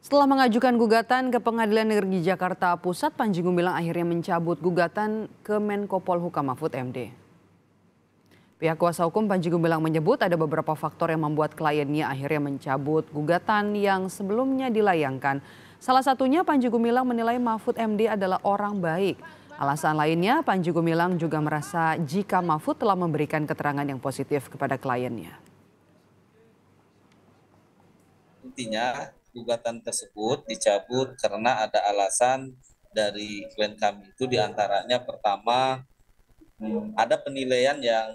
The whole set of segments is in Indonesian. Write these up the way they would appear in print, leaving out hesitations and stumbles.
Setelah mengajukan gugatan ke Pengadilan Negeri Jakarta Pusat, Panji Gumilang akhirnya mencabut gugatan ke Menko Polhukam Mahfud MD. Pihak kuasa hukum Panji Gumilang menyebut ada beberapa faktor yang membuat kliennya akhirnya mencabut gugatan yang sebelumnya dilayangkan. Salah satunya Panji Gumilang menilai Mahfud MD adalah orang baik. Alasan lainnya, Panji Gumilang juga merasa jika Mahfud telah memberikan keterangan yang positif kepada kliennya. Intinya gugatan tersebut dicabut karena ada alasan dari klien kami itu, diantaranya pertama ada penilaian yang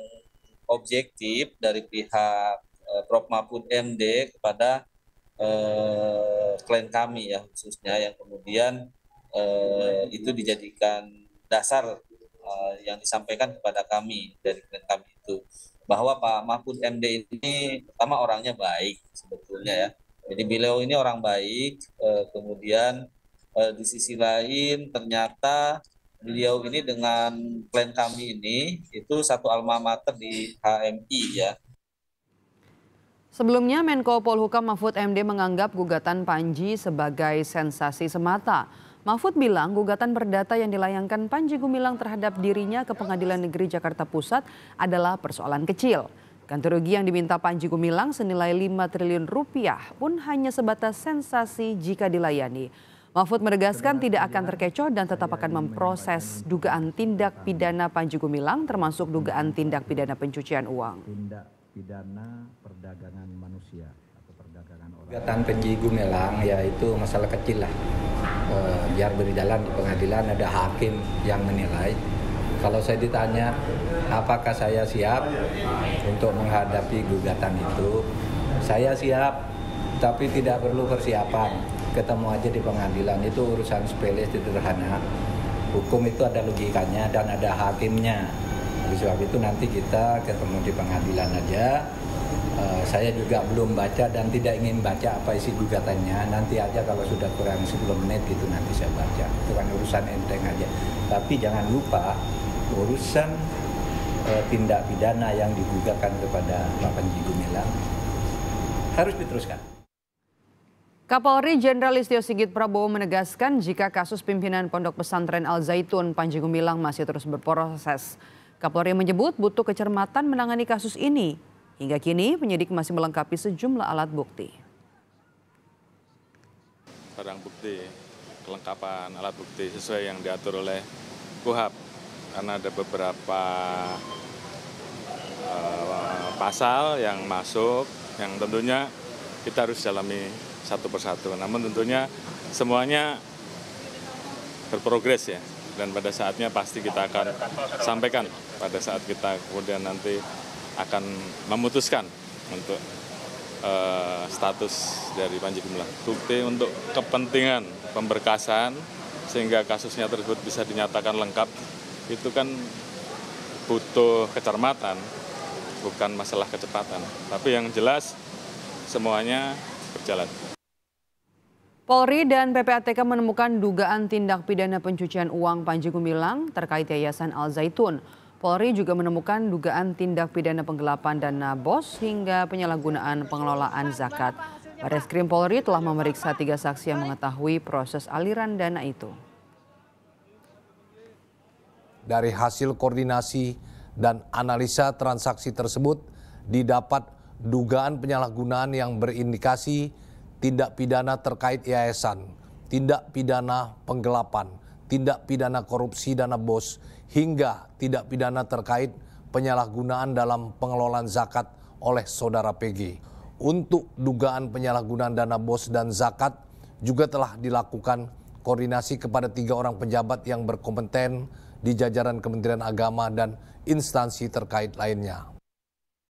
objektif dari pihak Prof. Mahfud MD kepada klien kami ya, khususnya yang kemudian itu dijadikan dasar yang disampaikan kepada kami dari klien kami itu, bahwa Pak Mahfud MD ini pertama orangnya baik sebetulnya ya. Jadi beliau ini orang baik, kemudian di sisi lain ternyata beliau ini dengan klien kami ini itu satu alma mater di HMI ya. Sebelumnya Menko Polhukam Mahfud MD menganggap gugatan Panji sebagai sensasi semata. Mahfud bilang gugatan perdata yang dilayangkan Panji Gumilang terhadap dirinya ke Pengadilan Negeri Jakarta Pusat adalah persoalan kecil. Ganti rugi yang diminta Panji Gumilang senilai 5 triliun rupiah pun hanya sebatas sensasi jika dilayani. Mahfud menegaskan tidak akan terkecoh dan tetap akan memproses dugaan tindak pidana Panji Gumilang termasuk dugaan tindak pidana pencucian uang. Tindak pidana perdagangan manusia atau perdagangan orang. Gugatan Panji Gumilang ya itu masalah kecil lah. Biar berjalan di pengadilan, ada hakim yang menilai. Kalau saya ditanya apakah saya siap untuk menghadapi gugatan itu, saya siap, tapi tidak perlu persiapan. Ketemu aja di pengadilan, itu urusan sepele sederhana. Hukum itu ada logikanya dan ada hakimnya. Oleh sebab itu nanti kita ketemu di pengadilan aja. Saya juga belum baca dan tidak ingin baca apa isi gugatannya. Nanti aja kalau sudah kurang 10 menit gitu nanti saya baca. Itu kan urusan enteng aja. Tapi jangan lupa urusan tindak pidana yang digugatkan kepada Pak Panji Gumilang harus diteruskan. Kapolri Jenderal Listio Sigit Prabowo menegaskan jika kasus pimpinan Pondok Pesantren Al Zaitun Panji Gumilang masih terus berproses. Kapolri menyebut butuh kecermatan menangani kasus ini. Hingga kini penyidik masih melengkapi sejumlah alat bukti. Barang bukti, kelengkapan alat bukti sesuai yang diatur oleh KUHP. Karena ada beberapa pasal yang masuk yang tentunya kita harus dalami satu persatu. Namun tentunya semuanya berprogres ya. Dan pada saatnya pasti kita akan sampaikan pada saat kita kemudian nanti akan memutuskan untuk status dari Panji Gumilang. Bukti untuk kepentingan pemberkasan sehingga kasusnya tersebut bisa dinyatakan lengkap. Itu kan butuh kecermatan, bukan masalah kecepatan. Tapi yang jelas semuanya berjalan. Polri dan PPATK menemukan dugaan tindak pidana pencucian uang Panji Gumilang terkait Yayasan Al Zaitun. Polri juga menemukan dugaan tindak pidana penggelapan dana BOS hingga penyalahgunaan pengelolaan zakat. Barreskrim Polri telah memeriksa 3 saksi yang mengetahui proses aliran dana itu. Dari hasil koordinasi dan analisa transaksi tersebut didapat dugaan penyalahgunaan yang berindikasi tindak pidana terkait yayasan, tindak pidana penggelapan, tindak pidana korupsi dana BOS, hingga tindak pidana terkait penyalahgunaan dalam pengelolaan zakat oleh saudara PG. Untuk dugaan penyalahgunaan dana BOS dan zakat juga telah dilakukan koordinasi kepada 3 orang pejabat yang berkompeten di jajaran Kementerian Agama dan instansi terkait lainnya.